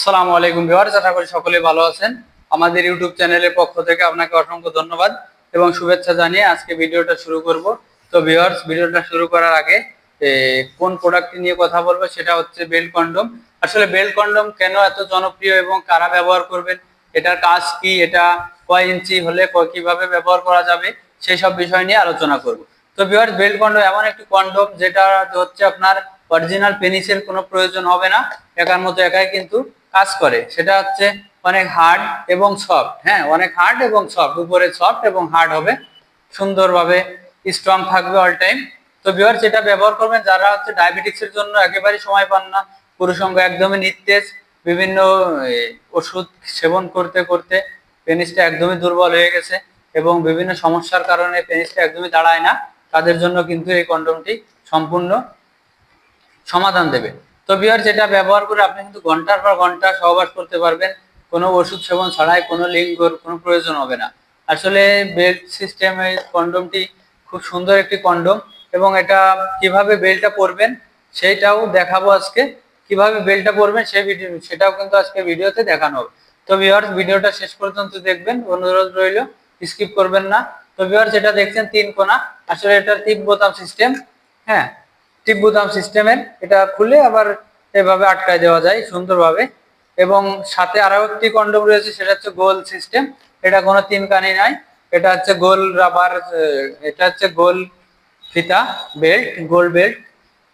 আসসালামু আলাইকুম ভিউয়ার্স, আশা করি সকলেই ভালো আছেন। আমাদের ইউটিউব চ্যানেলের পক্ষ থেকে আপনাকে অসংখ্য ধন্যবাদ এবং শুভেচ্ছা জানিয়ে আজকে ভিডিওটা শুরু করব। তো ভিউয়ার্স, ভিডিওটা শুরু করার আগে কোন প্রোডাক্টটি নিয়ে কথা বলবো সেটা হচ্ছে বেল্ট কন্ডম। আসলে বেল্ট কন্ডম কেন এত জনপ্রিয় এবং কারা ব্যবহার করবেন, এটার কাজ কি, এটা কয় ইঞ্চি হলে কিভাবে ব্যবহার করা যাবে, সেই সব বিষয় নিয়ে আলোচনা করব। তো ভিউয়ার্স, বেল্ট কন্ডম এমন একটি কন্ডম যেটা হচ্ছে আপনার অরিজিনাল পেনিসের কোনো প্রয়োজন হবে না, একার মতো একাই কিন্তু কাজ করে। সেটা হচ্ছে অনেক হার্ড এবং সফট, হ্যাঁ অনেক হার্ড এবং সফট, উপরে সফট এবং হার্ড হবে, সুন্দরভাবে স্ট্রং থাকবে অল টাইম। তো ভিউয়ার্স, যেটা ব্যবহার করবেন যারা হচ্ছে ডায়াবেটিক্সের জন্য একেবারেই সময় পান না, পুরুষাঙ্গ একদমই নিস্তেজ, বিভিন্ন ওষুধ সেবন করতে করতে পেনিসটা একদমই দুর্বল হয়ে গেছে এবং বিভিন্ন সমস্যার কারণে পেনিসটা একদমই দাঁড়ায় না, তাদের জন্য কিন্তু এই কন্ডমটি সম্পূর্ণ সমাধান দেবে। তো ভিউয়ার, যেটা ব্যবহার করে আপনি কিন্তু ঘন্টার পর ঘন্টা সহবাস করতে পারবেন, কোনো ওষুধ সেবন ছাড়াই, কোনো লিঙ্গর কোনো প্রয়োজন হবে না। আসলে বেল্ট সিস্টেমের কন্ডমটি খুব সুন্দর একটি কন্ডম এবং এটা কিভাবে বেল্টটা পরবেন সেইটাও দেখাবো আজকে। কিভাবে বেল্টটা পরবেন সেই ভিডিও সেটাও কিন্তু আজকে ভিডিওতে দেখানো হবে। তো ভিউয়ার্স, ভিডিওটা শেষ পর্যন্ত দেখবেন, অনুরোধ রইল, স্কিপ করবেন না। তো ভিউয়ার্স, যেটা দেখছেন তিন কোণা, আসলে এটা টিপ বোতাম সিস্টেম, হ্যাঁ টিপ বোতাম সিস্টেমের। এটা খুলে আবার এভাবে আটকায় দেওয়া যায় সুন্দরভাবে। এবং সাথে আরো একটি কন্ডম রয়েছে, সেটা হচ্ছে গোল সিস্টেম। এটা কোনো তিন কানি নাই, এটা হচ্ছে গোল রাবার, এটা হচ্ছে গোল ফিতা বেল্ট, গোল বেল্ট।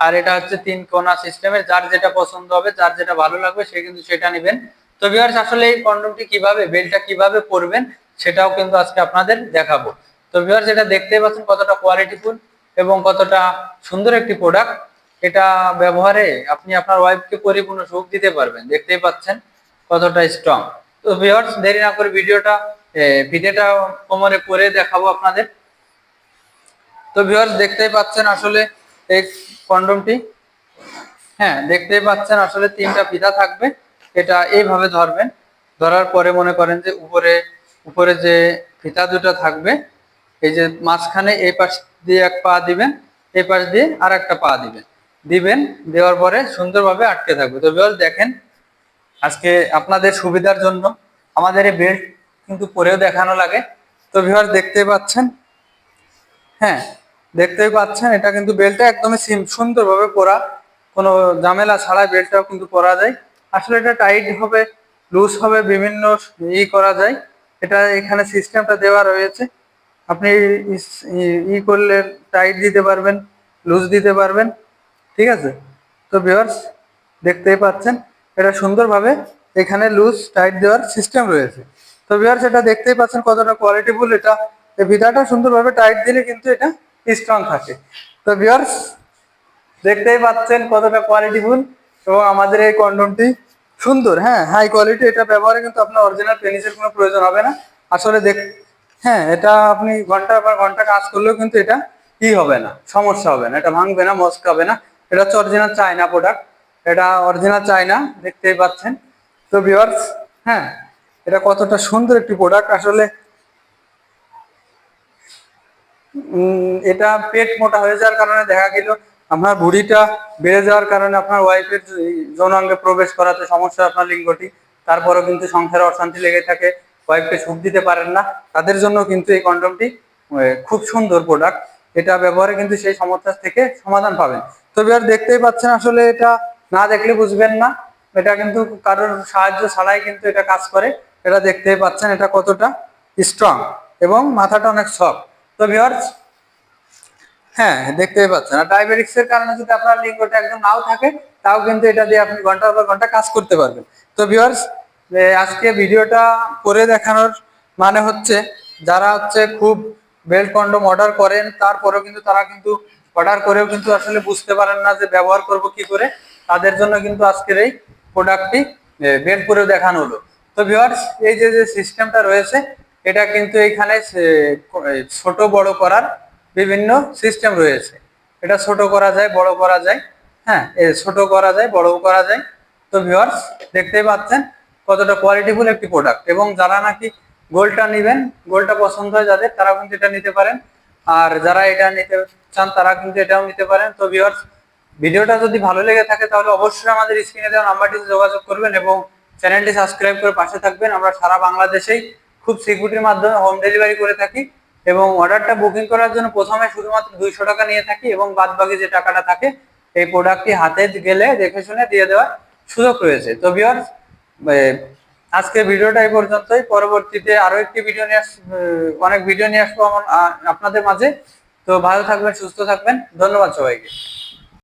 আর এটা হচ্ছে তিন কোণা সিস্টেমের, যার যেটা পছন্দ হবে, যার যেটা ভালো লাগবে সে কিন্তু সেটা নেবেন। তো ভিউয়ার্স, আসলে এই কন্ডমটি কিভাবে, বেল্টটা কিভাবে পরবেন সেটাও কিন্তু আজকে আপনাদের দেখাবো। তো ভিউয়ার্স, এটা দেখতেই পাচ্ছেন কতটা কোয়ালিটিফুল এবং কতটা সুন্দর একটি প্রোডাক্ট। এটা ব্যবহারে আপনি আপনার ওয়াইফকে পরিপূর্ণ সুখ দিতে পারবেন, দেখতেই পাচ্ছেন কতটা স্ট্রং। তো ভিউয়ার্স, দেরি না করে ভিডিওটা কোমরে পরে দেখাবো আপনাদের। তো ভিউয়ার্স, দেখতেই পাচ্ছেন আসলে এই কন্ডমটি, হ্যাঁ দেখতেই পাচ্ছেন আসলে তিনটা ফিতা থাকবে। এটা এইভাবে ধরবেন, ধরার পরে মনে করেন যে উপরে উপরে যে ফিতা দুটো থাকবে, এই যে মাঝখানে এই পাশ দিয়ে এক পা দিবেন, এই পাশ দিয়ে আর একটা পা দিবেন, দেওয়ার পরে সুন্দরভাবে আটকে থাকবে। তো ভিউয়ার্স দেখেন, আজকে আপনাদের সুবিধার জন্য আমাদের এই বেল্ট কিন্তু পরেও দেখানো লাগে। তো ভিউয়ার্স, দেখতেই পাচ্ছেন, হ্যাঁ দেখতেই পাচ্ছেন এটা কিন্তু বেল্টটা একদমই সুন্দরভাবে পরা, কোনো ঝামেলা ছাড়াই বেল্টটাও কিন্তু পরা যায়। আসলে এটা টাইট হবে, লুজ হবে, বিভিন্ন করা যায়। এটা এখানে সিস্টেমটা দেওয়া রয়েছে, আপনি করলে টাইট দিতে পারবেন, লুজ দিতে পারবেন, ঠিক আছে। তো ভিউয়ার্স, দেখতেই পাচ্ছেন এটা সুন্দরভাবে এখানে লুজ টাইট দেওয়ার সিস্টেম রয়েছে। তো ভিউয়ার্স, এটা দেখতেই পাচ্ছেন কতটা কোয়ালিটিফুল। এটা এই ফিতাটা সুন্দরভাবে টাইট দিলে কিন্তু এটা স্ট্রং থাকে। তো ভিউয়ার্স, দেখতেই পাচ্ছেন কতটা কোয়ালিটিফুল এবং আমাদের এই কন্ডমটি সুন্দর, হ্যাঁ হাই কোয়ালিটি। এটা ব্যবহারে কিন্তু আপনার অরিজিনাল পেনিসের কোনো প্রয়োজন হবে না। আসলে হ্যাঁ এটা আপনি ঘন্টার পর ঘন্টা কাজ করলেও কিন্তু এটা হবে না, সমস্যা হবে না, এটা ভাঙবে না, মচকাবে না। এটা হচ্ছে অরিজিনাল চায়না প্রোডাক্ট, এটা অরিজিনাল চায়না, দেখতেই পাচ্ছেন। তো ভিউয়ার্স, হ্যাঁ এটা কতটা সুন্দর একটি প্রোডাক্ট। আসলে এটা পেট মোটা হয়ে যাওয়ার কারণে দেখা গেল আপনার ভুঁড়িটা বেড়ে যাওয়ার কারণে আপনার ওয়াইফের যৌনাঙ্গে প্রবেশ করাতে সমস্যা, আপনার লিঙ্গটি, তারপরেও কিন্তু সংসারে অশান্তি লেগে থাকে, ওয়াইফকে সুখ দিতে পারেন না, তাদের জন্য কিন্তু এই কন্ডমটি খুব সুন্দর প্রোডাক্ট। এটা ব্যবহারে কিন্তু সেই সমস্যা থেকে সমাধান পাবেন। তো এবার দেখতেই পাচ্ছেন, আসলে এটা না দেখলে বুঝবেন না, এটা কিন্তু কারোর সাহায্য ছাড়াই কিন্তু এটা কাজ করে। এটা দেখতেই পাচ্ছেন এটা কতটা স্ট্রং এবং মাথাটা অনেক সফট। তো ভিউয়ার্স, হ্যাঁ দেখতেই পাচ্ছেন, আর ডায়াবেটিক্স এর কারণে যদি আপনার লিঙ্গটা একদম নাও থাকে, তাও কিন্তু এটা দিয়ে আপনি ঘন্টার পর ঘন্টা কাজ করতে পারবেন। তো ভিউয়ার্স, আজকে ভিডিওটা করে দেখানোর মানে হচ্ছে, যারা হচ্ছে খুব বেল্ট কন্ডম অর্ডার করেন, তারপরেও কিন্তু তারা কিন্তু অর্ডার করেও কিন্তু আসলে বুঝতে পারেন না যে ব্যবহার করব কি করে, তাদের জন্য কিন্তু আজকের এই প্রোডাক্টটি বের করে দেখানো হলো। তো ভিউয়ার্স, এই যে যে সিস্টেমটা রয়েছে, এটা কিন্তু এখানে ছোট বড় করার বিভিন্ন সিস্টেম রয়েছে। এটা ছোট করা যায়, বড় করা যায়, হ্যাঁ ছোট করা যায়, বড়ও করা যায়। তো ভিউয়ার্স, দেখতেই পাচ্ছেন কতটা কোয়ালিটিফুল একটি প্রোডাক্ট। এবং যারা নাকি গোলটা নেবেন, গোলটা পছন্দ হয় যাদের, তারা কিন্তু এটা নিতে পারেন। আর যারা এটা নিতে চান তারা কিন্তু এটাও নিতে পারেন। তো ভিউয়ার্স, ভিডিওটা যদি ভালো লেগে থাকে তাহলে অবশ্যই আমাদের স্ক্রিনে দেওয়া নাম্বারটিতে যোগাযোগ করবেন এবং চ্যানেলটি সাবস্ক্রাইব করে পাশে থাকবেন। আমরা সারা বাংলাদেশেই খুব সিকিউরিটির মাধ্যমে হোম ডেলিভারি করে থাকি এবং অর্ডারটা বুকিং করার জন্য প্রথমে শুধুমাত্র 200 টাকা নিয়ে থাকি এবং বাদ বাকি যে টাকাটা থাকে এই প্রোডাক্টটি হাতে গেলে দেখে শুনে দিয়ে দেওয়ার সুযোগ রয়েছে। তো ভিউয়ার্স, আজকে ভিডিওটা এই পর্যন্তই। পরবর্তীতে আরো একটি ভিডিও নিয়ে অনেক ভিডিও নিয়ে আসবো আপনাদের মাঝে। তো ভালো থাকবেন, সুস্থ থাকবেন। ধন্যবাদ সবাইকে।